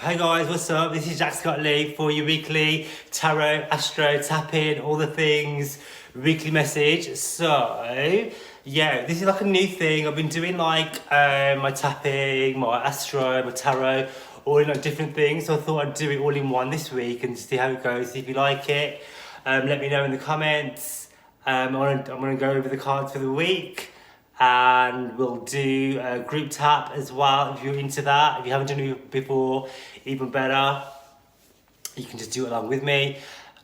Hey guys, what's up? This is Jack Scott Lee for your weekly tarot, astro, tapping, all the things, weekly message. So, yeah, this is like a new thing. I've been doing like my tapping, my astro, my tarot, all in like different things. So I thought I'd do it all in one this week and see how it goes. See if you like it. Let me know in the comments. I'm gonna go over the cards for the week. And we'll do a group tap as well if you're into that. If you haven't done it before, even better. You can just do it along with me,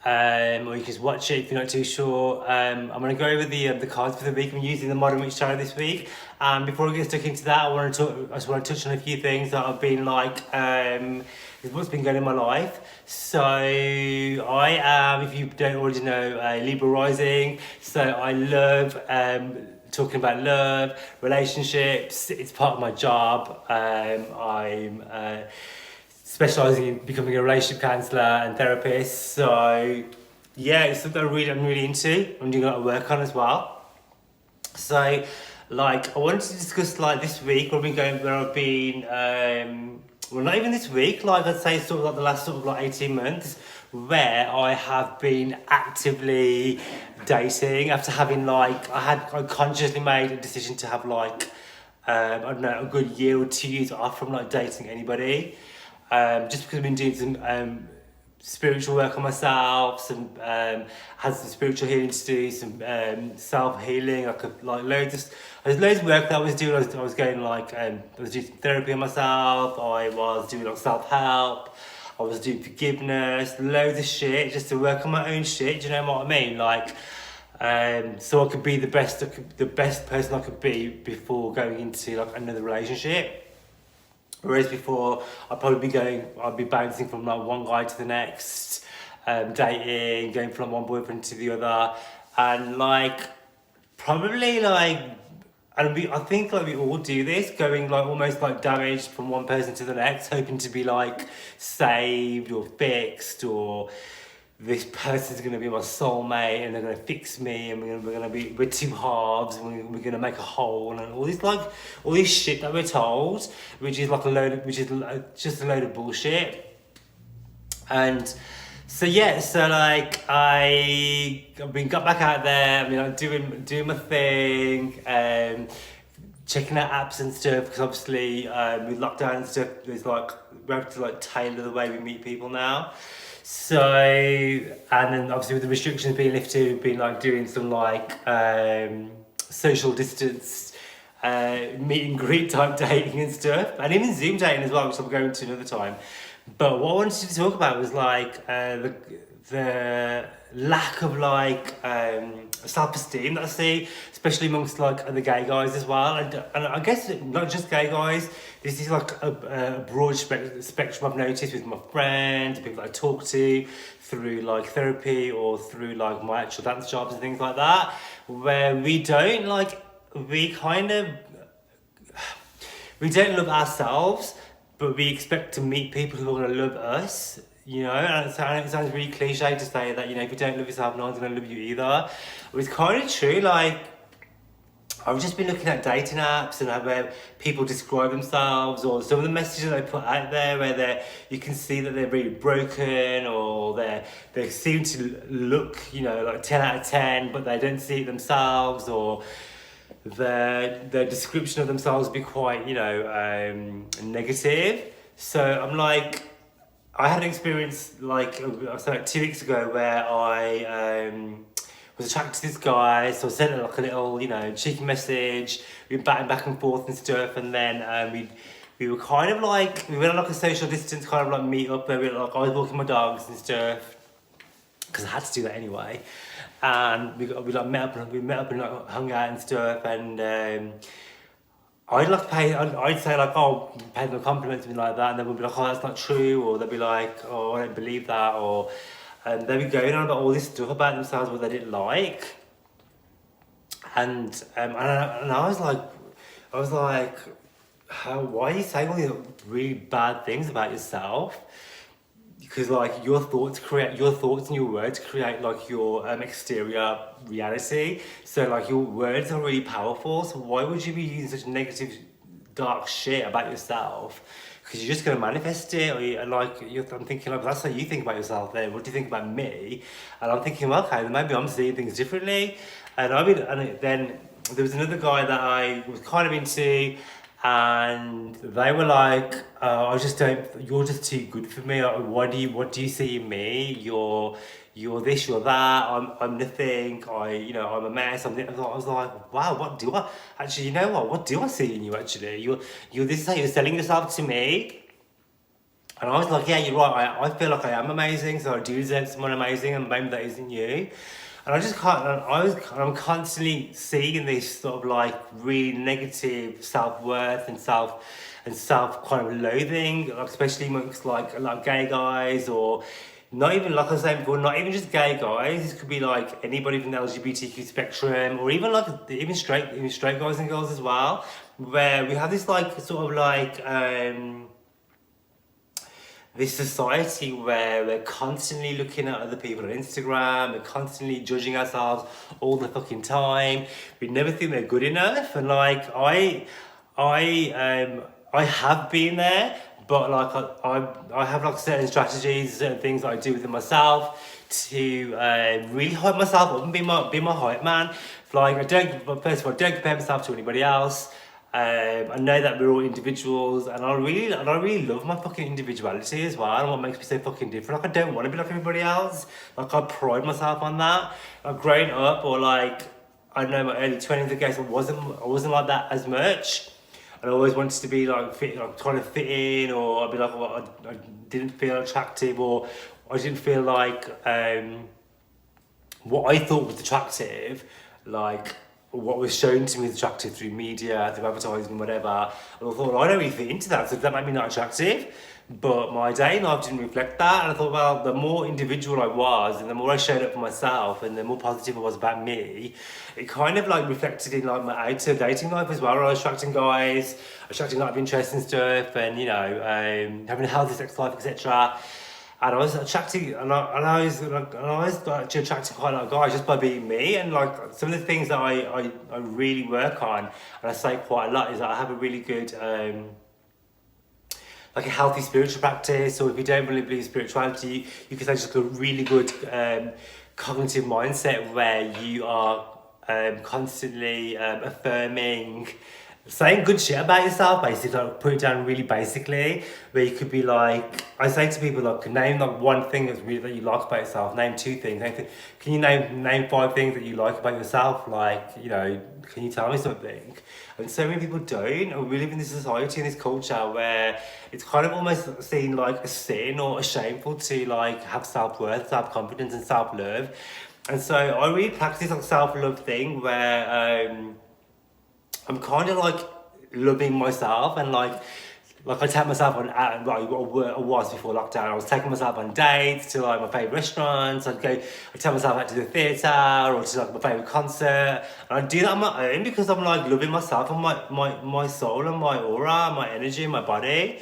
or you can just watch it if you're not too sure. I'm going to go over the cards for the week. I'm using the Modern Witch Tarot this week. And before I get stuck into that, I just want to touch on a few things that have been like what's been going on in my life. So I am, if you don't already know, a Libra rising. So I love talking about love, relationships. It's part of my job. I'm specialising in becoming a relationship counsellor and therapist. So yeah, it's something I'm really into. I'm doing a lot of work on as well. So like I wanted to discuss like this week where I've been well, not even this week, like I'd say sort of like the last sort of like 18 months where I have been actively dating after having like, I consciously made a decision to have like, I don't know, a good year or 2 years off from like dating anybody. Just because I've been doing some spiritual work on myself, had some spiritual healing to do, some self-healing, there's loads of work that I was doing. I was going like, I was doing therapy on myself, I was doing like self-help, I was doing forgiveness, loads of shit, just to work on my own shit, do you know what I mean? Like, so I could be the best person I could be before going into like another relationship. Whereas before, I'd be bouncing from like one guy to the next, dating, going from one boyfriend to the other, and like, probably like, I think like we all do this, going like almost like damaged from one person to the next, hoping to be like saved or fixed, or this person's gonna be my soulmate and they're gonna fix me, and we're two halves and we're gonna make a whole, and all this shit that we're told, which is just a load of bullshit. And so yeah, so like I've been got back out there. I mean, I'm doing my thing, checking out apps and stuff, because obviously with lockdown and stuff, there's like we have to like tailor the way we meet people now. So, and then obviously with the restrictions being lifted, we've been like doing some like social distance meet and greet type dating and stuff, and even Zoom dating as well, which I'll go into another time. But what I wanted to talk about was like the lack of like self-esteem that I see, especially amongst like other gay guys as well, and I guess not just gay guys. This is like a broad spectrum I've noticed with my friends, people I talk to through like therapy or through like my actual dance jobs and things like that, where we don't love ourselves, but we expect to meet people who are going to love us, you know. And it sounds really cliche to say that, you know, if you don't love yourself, no one's going to love you either. But it's kind of true. Like, I've just been looking at dating apps and where people describe themselves, or some of the messages they put out there where you can see that they're really broken, or they seem to look, you know, like 10 out of 10, but they don't see it themselves, or their description of themselves be quite, you know, negative. So I'm like, I had an experience like 2 weeks ago where I was attracted to this guy, so I sent like a little, you know, cheeky message. We were batting back and forth and stuff, and then we were kind of like, we went on like a social distance kind of like meet up where I was walking my dogs and stuff, because I had to do that anyway. And we met up and like hung out and stuff, and I'd say like, oh, pay them compliments and like that, and then we'd be like, oh, that's not true, or they'd be like, oh, I don't believe that, or and they'd be going on about all this stuff about themselves what they didn't like, and I was like, why are you saying all these really bad things about yourself? Because like your thoughts and your words create like your exterior reality. So like your words are really powerful. So why would you be using such negative, dark shit about yourself? because you're just going to manifest it. I'm thinking, like, that's how you think about yourself then. What do you think about me? And I'm thinking, well, okay, then maybe I'm seeing things differently. Then there was another guy that I was kind of into, and they were like, I just don't, you're just too good for me. Like, what do you see in me? You're this, you're that. I'm nothing. I'm a mess. I was like, wow, what do I actually? You know what? What do I see in you? Actually, you're this is how you're selling yourself to me. And I was like, yeah, you're right. I feel like I am amazing, so I do deserve someone amazing, and maybe that isn't you. And I just can't. I'm constantly seeing this sort of like really negative self worth and self kind of loathing, like especially amongst like gay guys, or not even, like I was saying before, not even just gay guys. This could be like anybody from the LGBTQ spectrum, or even like even straight guys and girls as well, where we have this like sort of like this society where we're constantly looking at other people on Instagram, we're constantly judging ourselves all the fucking time. We never think we're good enough, and like I have been there, but like I have like certain strategies, certain things that I do within myself to really hype myself up and be my hype man. Like first of all, I don't compare myself to anybody else. I know that we're all individuals, and I really love my fucking individuality as well, and what makes me so fucking different. Like, I don't want to be like everybody else. Like, I pride myself on that. Like, growing up, or like, I know my early 20s, I guess I wasn't like that as much. And I always wanted to be like trying to fit in, or I'd be like, well, I didn't feel attractive, or I didn't feel like what I thought was attractive, like what was shown to me as attractive through media, through advertising, whatever. And I thought, well, I don't really fit into that, so that made me not attractive. But my day in life didn't reflect that, and I thought, well, the more individual I was, and the more I showed up for myself, and the more positive I was about me, it kind of like reflected in like my outer dating life as well, where I was attracting guys, attracting a lot of interest and stuff, and having a healthy sex life, etc. And I was attracting, and I was actually attracting quite a lot of guys just by being me. And like some of the things that I really work on, and I say quite a lot, is that I have a really good like a healthy spiritual practice. Or if you don't really believe in spirituality, you can say just a really good cognitive mindset, where you are constantly affirming, saying good shit about yourself, basically. Like, put it down really basically, where you could be like, I say to people, like, name like one thing that you like about yourself, name two things. Can you name 5 things that you like about yourself? Like, can you tell me something? And so many people don't. And we live in this society, in this culture, where it's kind of almost seen like a sin or a shameful to like have self-worth, self-confidence and self-love. And so I really practice like self-love thing, where I'm kind of like loving myself, and like I take myself on, like I was before lockdown, I was taking myself on dates to like my favourite restaurants. I'd take myself out to the theatre, or to like my favourite concert, and I do that on my own, because I'm like loving myself and my soul and my aura, my energy, my body.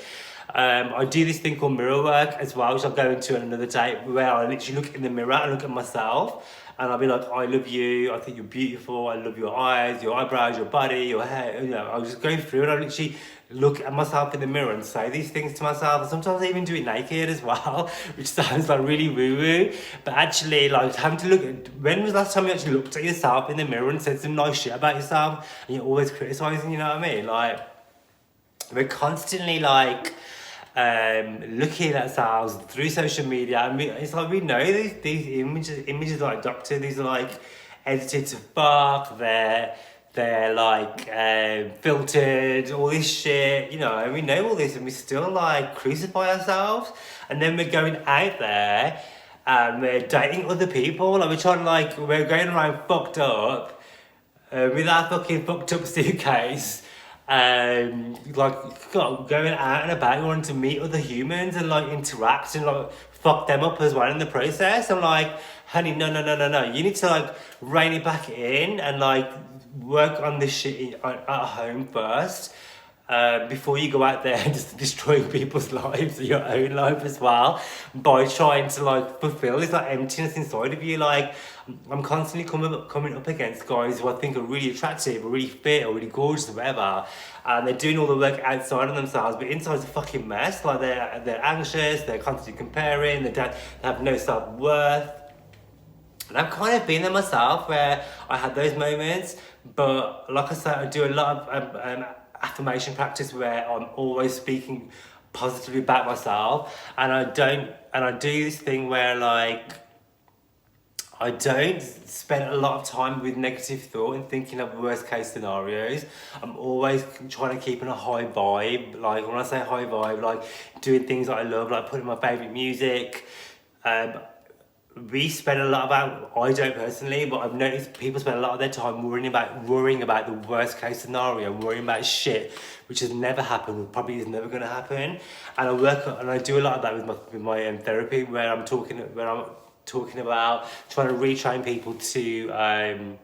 I do this thing called mirror work as well, which I'll go into on another day, where I literally look in the mirror and look at myself, and I'll be like, I love you, I think you're beautiful, I love your eyes, your eyebrows, your body, your hair. I'll just go through and I literally look at myself in the mirror and say these things to myself. And sometimes I even do it naked as well, which sounds like really woo-woo. But actually, like, having to look at, when was the last time you actually looked at yourself in the mirror and said some nice shit about yourself, and you're always criticising, you know what I mean? Like, we're constantly like looking at ourselves through social media, and it's like we know these images are like doctored, these are like edited to fuck, they're like filtered, all this shit, and we know all this, and we still like crucify ourselves. And then we're going out there and we're dating other people, like we're going around fucked up with our fucking fucked up suitcase, like going out and about, wanting to meet other humans and like interact and like fuck them up as well in the process. I'm like, honey, no, you need to like rein it back in and like work on this shit at home first. before you go out there and just destroying people's lives, your own life as well, by trying to like fulfill this like emptiness inside of you. Like I'm constantly coming up against guys who I think are really attractive or really fit or really gorgeous or whatever, and they're doing all the work outside of themselves, but inside's a fucking mess. Like they're anxious, they're constantly comparing, they have no self-worth. And I've kind of been there myself where I had those moments, but like I said, I do a lot of affirmation practice where I'm always speaking positively about myself, and I do this thing where like I don't spend a lot of time with negative thought and thinking of worst case scenarios. I'm always trying to keep in a high vibe. Like when I say high vibe, like doing things that I love, like putting my favourite music. We spend a lot about, I don't personally, but I've noticed people spend a lot of their time worrying about the worst case scenario, worrying about shit which has never happened, probably is never going to happen. And I do a lot of that with my therapy, where I'm talking about trying to retrain people to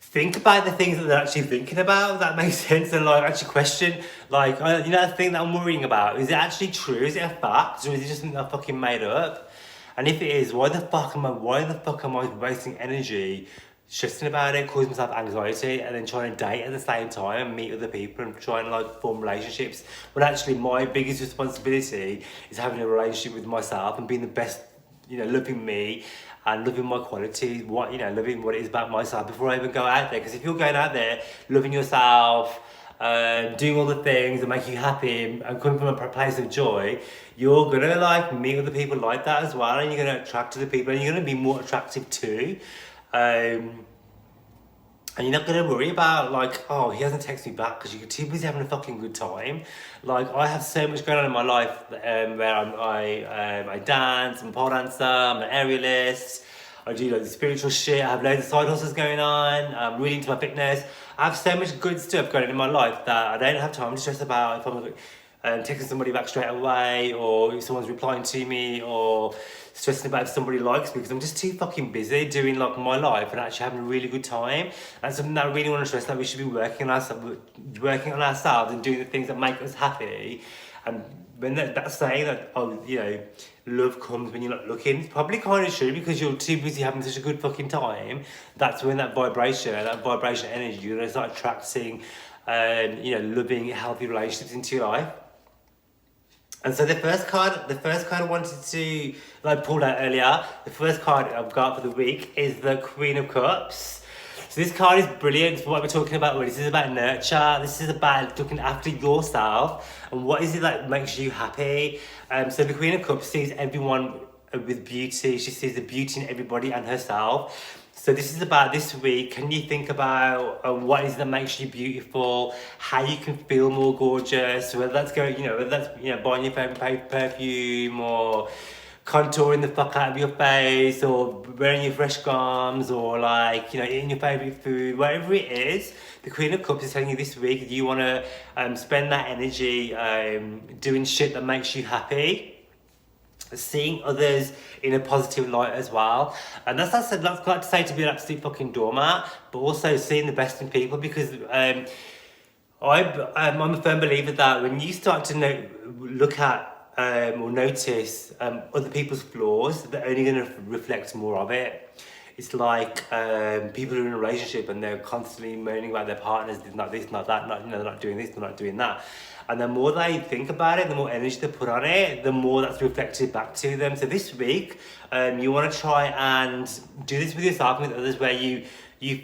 think about the things that they're actually thinking about, if that makes sense, and like actually question, like, the thing that I'm worrying about, is it actually true? Is it a fact, or is it just something I fucking made up? And if it is, why the fuck am I wasting energy stressing about it, causing myself anxiety, and then trying to date at the same time and meet other people and trying to like form relationships, when actually my biggest responsibility is having a relationship with myself and being the best, loving me and loving my qualities, loving what it is about myself before I even go out there. Because if you're going out there loving yourself, doing all the things that make you happy and coming from a place of joy, you're gonna like meet other people like that as well, and you're gonna attract other people, and you're gonna be more attractive too. And you're not going to worry about like, oh, he hasn't texted me back, because you're too busy having a fucking good time. Like I have so much going on in my life, where I dance, I'm a pole dancer, I'm an aerialist, I do like the spiritual shit, I have loads of side hustles going on, I'm really into my fitness. I have so much good stuff going on in my life that I don't have time to stress about if I'm texting somebody back straight away, or if someone's replying to me, or stressing about if somebody likes me, because I'm just too fucking busy doing like my life and actually having a really good time. And something that I really want to stress, that we should be working on ourselves and doing the things that make us happy. And when that's saying that, love comes when you're not looking, it's probably kind of true, because you're too busy having such a good fucking time. That's when that vibration energy, you're gonna start attracting loving, healthy relationships into your life. And so the first card I wanted to pull out earlier, the first card I've got for the week is the Queen of Cups. So this card is brilliant for what we're talking about. This is about nurture. This is about looking after yourself and what is it that makes you happy. So the Queen of Cups sees everyone with beauty. She sees the beauty in everybody and herself. So this is about this week. Can you think about what is it that makes you beautiful? How you can feel more gorgeous? Whether that's buying your favorite perfume, or contouring the fuck out of your face, or wearing your fresh gums, or eating your favorite food. Whatever it is, the Queen of Cups is telling you this week you want to spend that energy doing shit that makes you happy. Seeing others in a positive light as well, and that's not to say to be an absolute fucking doormat, but also seeing the best in people, because I'm a firm believer that when you start to look at or notice other people's flaws, they're only going to reflect more of it. It's like people who are in a relationship and they're constantly moaning about their partners, not this, not that, they're not doing this, they're not doing that. And the more they think about it, the more energy they put on it, the more that's reflected back to them. So this week, you want to try and do this with yourself and with others, where you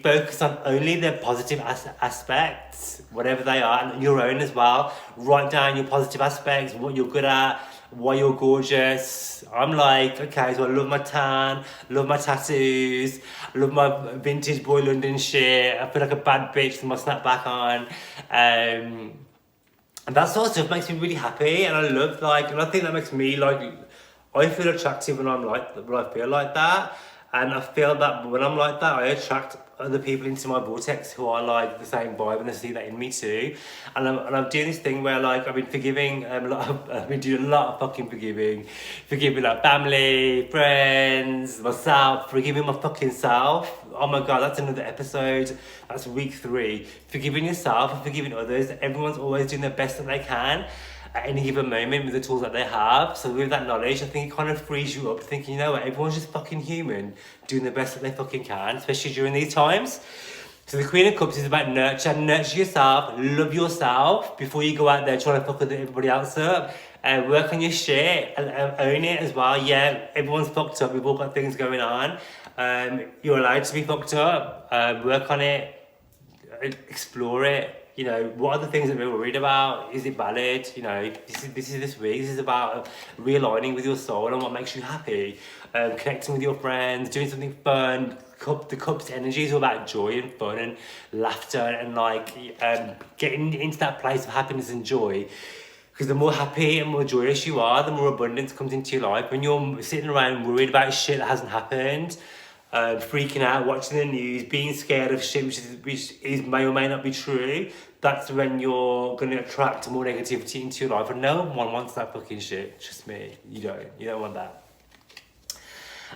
focus on only the positive aspects, whatever they are, and your own as well. Write down your positive aspects, what you're good at, why you're gorgeous. I'm like, okay, so I love my tan, love my tattoos, I love my vintage boy London shit, I feel like a bad bitch with my snapback on. And that sort of stuff makes me really happy, and I love and I think that makes me I feel attractive when I feel like that, and I feel that when I'm like that, I attract other people into my vortex who are like the same vibe, and they see that in me too. And I'm doing this thing where like I've been forgiving I've been doing a lot of fucking forgiving like family, friends, myself, forgiving my fucking self. Oh my god, that's another episode. That's week 3. Forgiving yourself and forgiving others. Everyone's always doing their best that they can at any given moment with the tools that they have. So with that knowledge, I think it kind of frees you up to think, you know what, everyone's just fucking human, doing the best that they fucking can, especially during these times. So the Queen of Cups is about nurture yourself, love yourself before you go out there trying to fuck everybody else up. Work on your shit and own it as well. Yeah, everyone's fucked up, we've all got things going on. You're allowed to be fucked up, work on it, explore it. You know, what are the things that we're worried about? Is it valid? You know, this is this week. This is about realigning with your soul and what makes you happy. Connecting with your friends, doing something fun. The cup's energy is all about joy and fun and laughter and like getting into that place of happiness and joy. Because the more happy and more joyous you are, the more abundance comes into your life. When you're sitting around worried about shit that hasn't happened, freaking out, watching the news, being scared of shit which is may or may not be true, that's when you're going to attract more negativity into your life. And no one wants that fucking shit. Just me. You don't want that.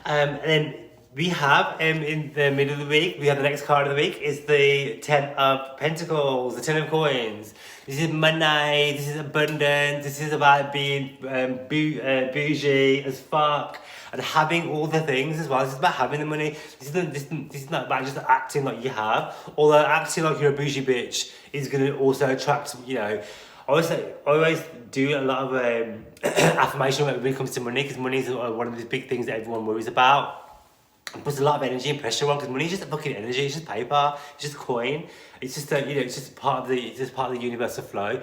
And then we have, in the middle of the week, we have the next card of the week is the 10 of Pentacles, the 10 of Coins. This is money, this is abundance, this is about being bougie as fuck and having all the things as well. This is about having the money. This is not about just acting like you have. Although acting like you're a bougie bitch is going to also attract, you know, I always do a lot of affirmation when it comes to money, because money is one of the big things that everyone worries about. It puts a lot of energy and pressure on, because money is just a fucking energy. It's just paper. It's just a coin. It's just it's just part of the universal flow.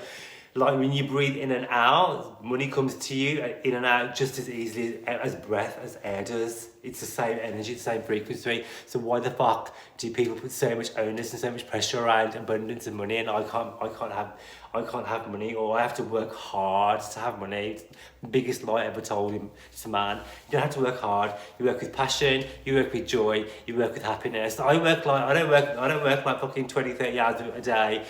Like when you breathe in and out, money comes to you in and out just as easily as breath, as air does. It's the same energy, the same frequency. So why the fuck do people put so much onus and so much pressure around abundance and money? And I can't have money, or I have to work hard to have money. It's the biggest lie I ever told him to man. You don't have to work hard. You work with passion. You work with joy. You work with happiness. I don't work like fucking 20-30 hours a day.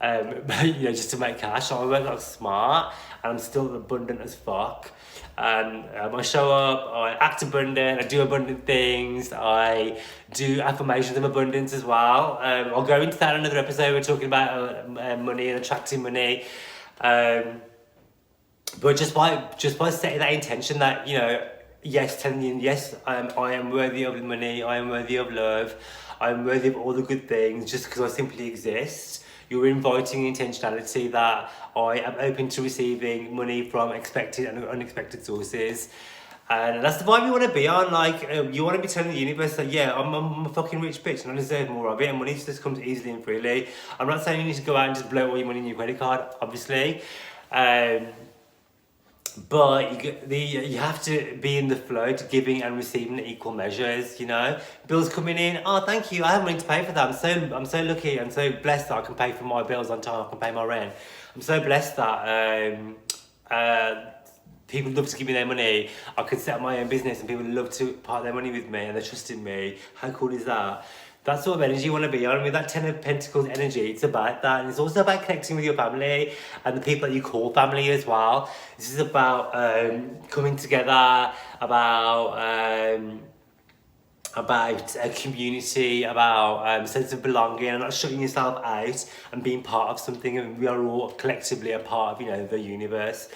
Just to make cash. I work like smart, and I'm still abundant as fuck. And I show up, I act abundant, I do abundant things, I do affirmations of abundance as well. I'll go into that in another episode. We're talking about money and attracting money. But just by setting that intention that, you know, yes, telling you, yes, I am worthy of money, I am worthy of love, I am worthy of all the good things, just because I simply exist. You're inviting intentionality that I am open to receiving money from expected and unexpected sources. And that's the vibe you want to be on. Like, you want to be telling the universe that, yeah, I'm a fucking rich bitch and I deserve more of it, and money just comes easily and freely. I'm not saying you need to go out and just blow all your money in your credit card, obviously. But you have to be in the flow to giving and receiving equal measures, you know. Bills coming in, oh, thank you, I have money to pay for that. I'm so lucky, I'm so blessed that I can pay for my bills on time, I can pay my rent. I'm so blessed that people love to give me their money. I can set up my own business and people love to part their money with me and they trust in me. How cool is that? That sort of energy you want to be on. With that 10 of Pentacles energy, it's about that. And it's also about connecting with your family and the people that you call family as well. This is about coming together, about a community, about a sense of belonging, and not shutting yourself out and being part of something. And we are all collectively a part of, you know, the universe,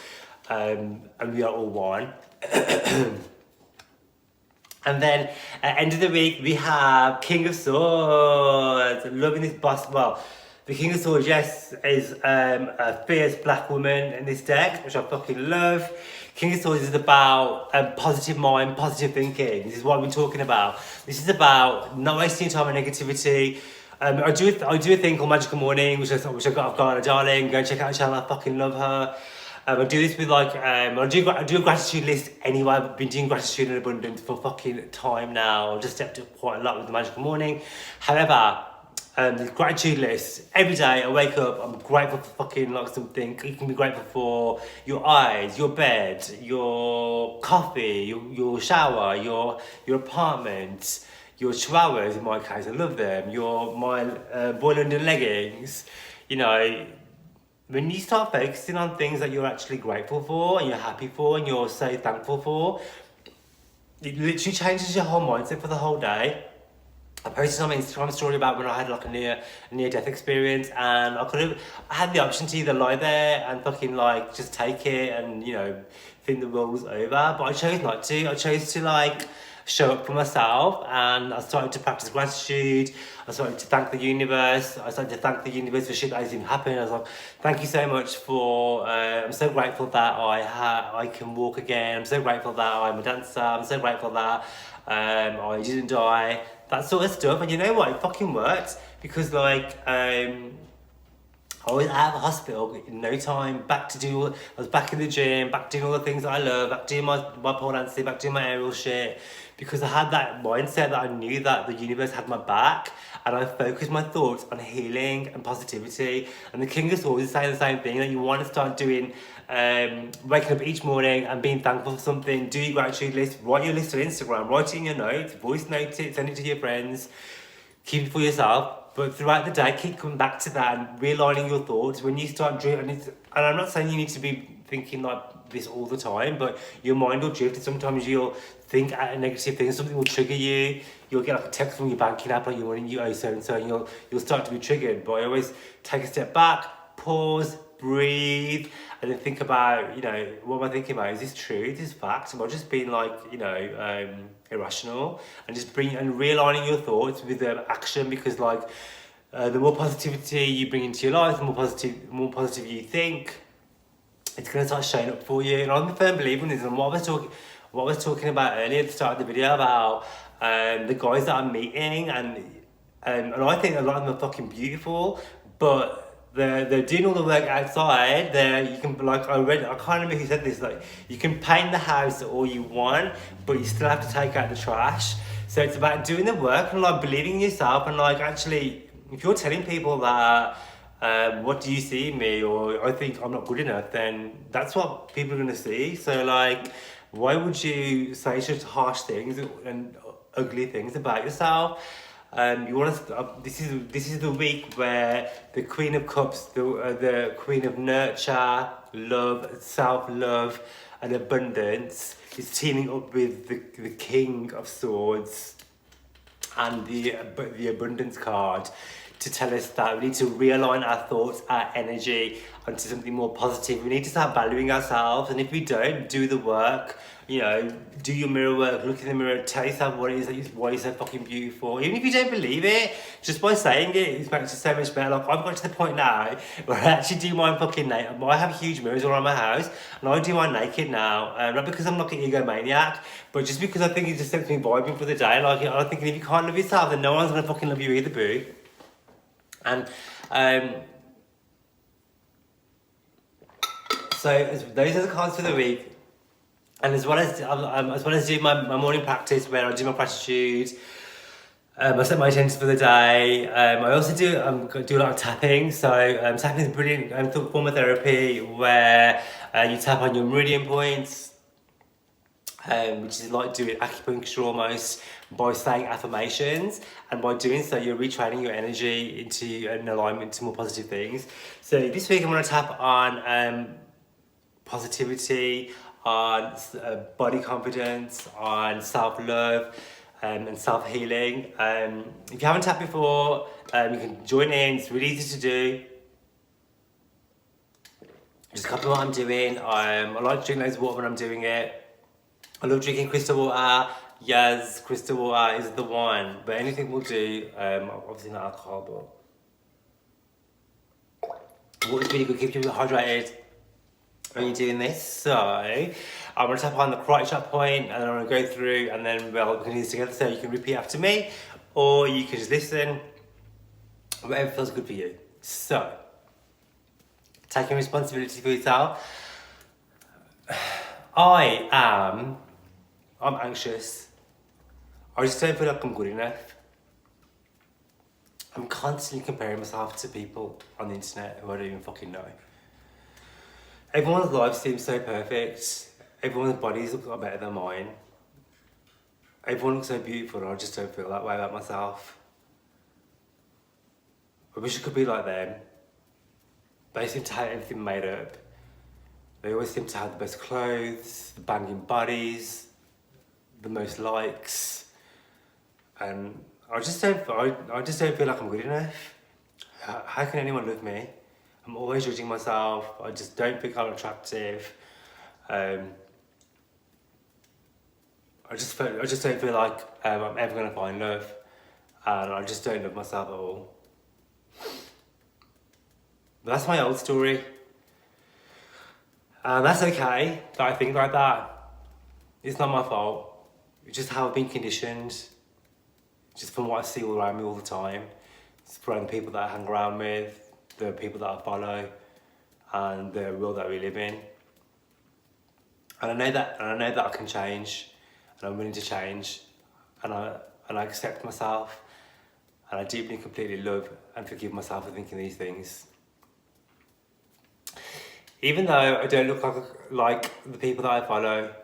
and we are all one. And then at end of the week, we have King of Swords. Loving this boss. Well, the King of Swords, yes, is a fierce black woman in this deck, which I fucking love. King of Swords is about positive mind, positive thinking. This is what we're talking about. This is about not wasting time on negativity. I do a thing called Magical Morning, which I got off Ghana Darling. Go check out her channel. I fucking love her. I do this with like, I do a gratitude list anyway. I've been doing gratitude and abundance for fucking time now. I've just stepped up quite a lot with the Magical Morning. However, the gratitude list, every day I wake up, I'm grateful for fucking like something. You can be grateful for your eyes, your bed, your coffee, your shower, your apartment, your chihuahuas, in my case, I love them. My boy London leggings, you know, when you start focusing on things that you're actually grateful for and you're happy for and you're so thankful for, it literally changes your whole mindset for the whole day. I posted on my Instagram story about when I had like a near death experience, and I had the option to either lie there and fucking like just take it and, you know, think the world was over, but I chose not to. I chose to like show up for myself, and I started to practice gratitude. I started to thank the universe. I started to thank the universe for shit that hasn't even happened. I was like, thank you so much for, I'm so grateful that I can walk again. I'm so grateful that I'm a dancer. I'm so grateful that I didn't die. That sort of stuff. And you know what? It fucking worked, because like, I was out of the hospital in no time, I was back in the gym, back doing all the things that I love, back doing my pole dancing, back doing my aerial shit, because I had that mindset that I knew that the universe had my back, and I focused my thoughts on healing and positivity. And the King of Swords is saying the same thing, that you want to start doing, waking up each morning and being thankful for something. Do your gratitude list, write your list on Instagram, write it in your notes, voice note it, send it to your friends, keep it for yourself. But throughout the day, keep coming back to that and realigning your thoughts. When you start drifting, and I'm not saying you need to be thinking like this all the time, but your mind will drift, and sometimes you'll think at a negative thing, something will trigger you. You'll get like a text from your banking app, like you owe so and so, and you'll start to be triggered. But I always take a step back, pause, breathe, and then think about, you know, what am I thinking about? Is this true? Is this fact? Am I just being like, you know, irrational? And just realigning your thoughts with action, because like the more positivity you bring into your life, the more positive you think, it's gonna start showing up for you. And I'm a firm believer in this. And what I was talking about earlier at the start of the video about the guys that I'm meeting, and I think a lot of them are fucking beautiful, but they're doing all the work outside. You can, like, I can't remember who said this, like, you can paint the house all you want, but you still have to take out the trash. So it's about doing the work and like believing in yourself, and like actually, if you're telling people that what do you see in me, or I think I'm not good enough, then that's what people are gonna see. So like, why would you say such harsh things and ugly things about yourself? You want to. This is the week where the Queen of Cups, the Queen of Nurture, Love, Self-love, and Abundance is teaming up with the King of Swords and the Abundance card to tell us that we need to realign our thoughts, our energy onto something more positive. We need to start valuing ourselves, and if we don't do the work, you know, do your mirror work, look in the mirror, tell yourself what it is why you're so fucking beautiful. Even if you don't believe it, just by saying it, it makes it so much better. Like, I've got to the point now where I actually do mine fucking naked. I have huge mirrors all around my house, and I do mine naked now. Not because I'm like an egomaniac, but just because I think it just sets me vibing for the day. Like, I'm thinking, if you can't love yourself, then no one's gonna fucking love you either, boo. And so those are the cards for the week. And as well as doing my morning practice where I do my gratitude, I set my intentions for the day. I also do a lot of tapping. So tapping is a brilliant form of therapy where you tap on your meridian points, which is like doing acupuncture almost, by saying affirmations, and by doing so you're retraining your energy into an alignment to more positive things. So this week I'm going to tap on positivity, on body confidence, on self-love, and self-healing. If you haven't tapped before, you can join in. It's really easy to do. Just copy what I'm doing. I like to drink loads of water when I'm doing it. I love drinking crystal water. Yes, crystal water is the one, but anything will do. Obviously not alcohol, but water's really good, keeps you hydrated when you're doing this. So I'm going to tap on the karate chop point, and then I'm going to go through, and then we're going to do this together. So you can repeat after me, or you can just listen, whatever feels good for you. So, taking responsibility for yourself. I'm anxious. I just don't feel like I'm good enough. I'm constantly comparing myself to people on the internet who I don't even fucking know. Everyone's life seems so perfect. Everyone's bodies look a lot better than mine. everyone looks so beautiful and I just don't feel that way about myself. I wish I could be like them. They seem to have everything made up. They always seem to have the best clothes, the banging bodies, the most likes, and I just don't feel like I'm good enough. How can anyone love me? I'm always judging myself. I just don't think I'm attractive. I just don't feel like I'm ever gonna find love, and I just don't love myself at all. But that's my old story. And that's okay that I think like that. It's not my fault. It's just how I've been conditioned. Just from what I see all around me all the time. It's from the people that I hang around with, the people that I follow, and the world that we live in. And I know that I can change, and I'm willing to change, and I accept myself, and I deeply and completely love and forgive myself for thinking these things. Even though I don't look like the people that I follow,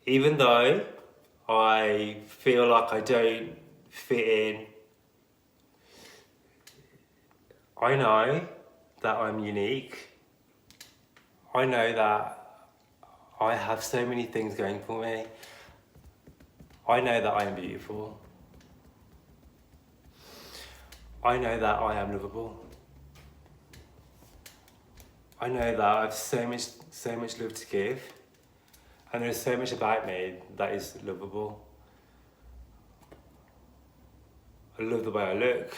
even though I feel like I don't fit in, I know that I'm unique. I know that I have so many things going for me. I know that I am beautiful. I know that I am lovable. I know that I have so much love to give, and there's so much about me that is lovable. I love the way I look.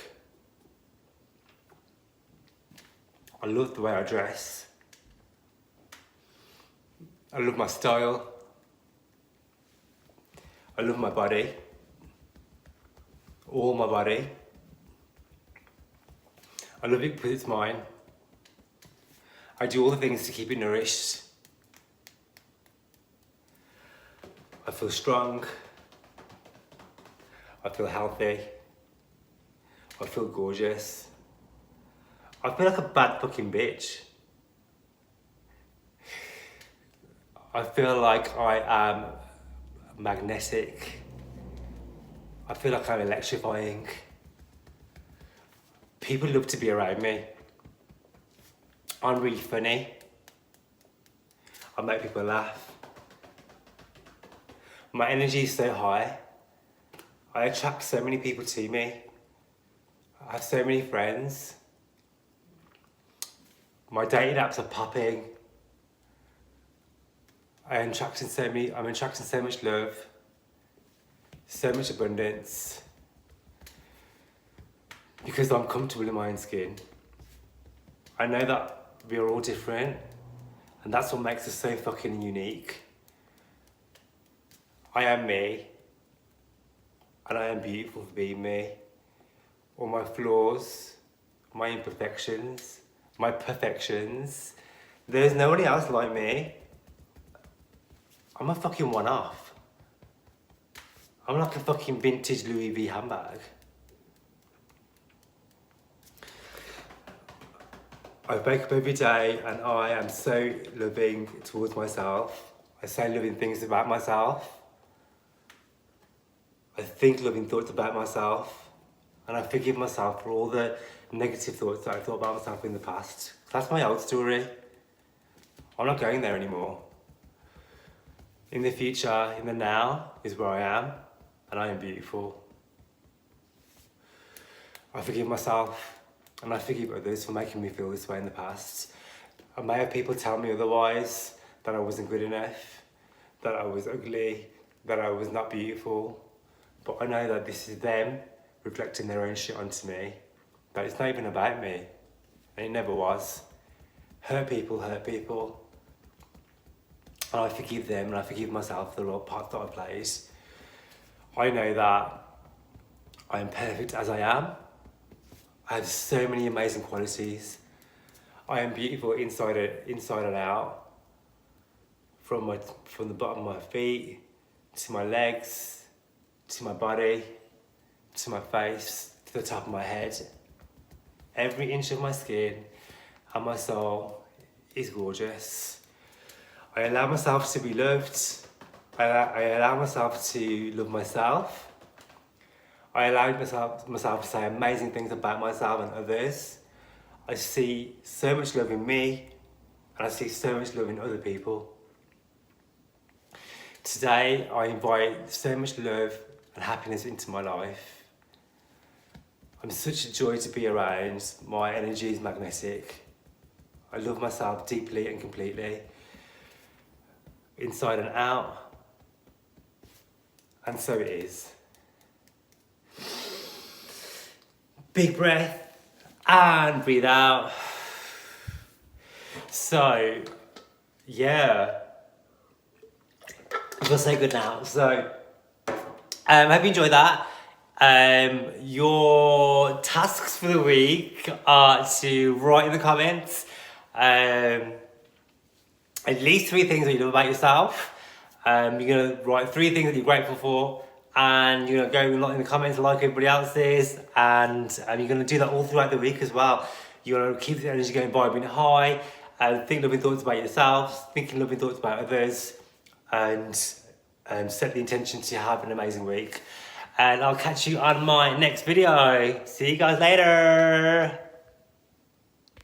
I love the way I dress. I love my style. I love my body. All my body. I love it because it's mine. I do all the things to keep it nourished. I feel strong. I feel healthy. I feel gorgeous. I feel like a bad fucking bitch. I feel like I am magnetic. I feel like I'm electrifying. People love to be around me. I'm really funny. I make people laugh. My energy is so high. I attract so many people to me. I have so many friends. My dating apps are popping. I'm attracting so much love, so much abundance, because I'm comfortable in my own skin. I know that we are all different, and that's what makes us so fucking unique. I am me, and I am beautiful for being me. All my flaws, my imperfections, my perfections. There's nobody else like me. I'm a fucking one-off. I'm like a fucking vintage Louis V handbag. I wake up every day and I am so loving towards myself. I say loving things about myself. I think loving thoughts about myself. And I forgive myself for all the negative thoughts that I thought about myself in the past. That's my old story. I'm not going there anymore. In the future, in the now, is where I am, and I am beautiful. I forgive myself, and I forgive others for making me feel this way in the past. I may have people tell me otherwise, that I wasn't good enough, that I was ugly, that I was not beautiful, but I know that this is them reflecting their own shit onto me, that it's not even about me, and it never was. Hurt people hurt people. And I forgive them and I forgive myself for the role part that I played. I know that I am perfect as I am. I have so many amazing qualities. I am beautiful inside and out. From the bottom of my feet, to my legs, to my body, to my face, to the top of my head. Every inch of my skin and my soul is gorgeous. I allow myself to be loved. I allow myself to love myself. I allow myself to say amazing things about myself and others. I see so much love in me, and I see so much love in other people. Today, I invite so much love and happiness into my life. I'm such a joy to be around. My energy is magnetic. I love myself deeply and completely, inside and out. And so it is. Big breath and breathe out. So, yeah. I feel so good now. So, hope you enjoyed that. Your tasks for the week are to write in the comments at least 3 things that you love about yourself. You're going to write 3 things that you're grateful for, and you're going to go in the comments like everybody else is, and you're going to do that all throughout the week as well. You're going to keep the energy going by being high, and think loving thoughts about yourself, thinking loving thoughts about others, and set the intention to have an amazing week. And I'll catch you on my next video. See you guys later.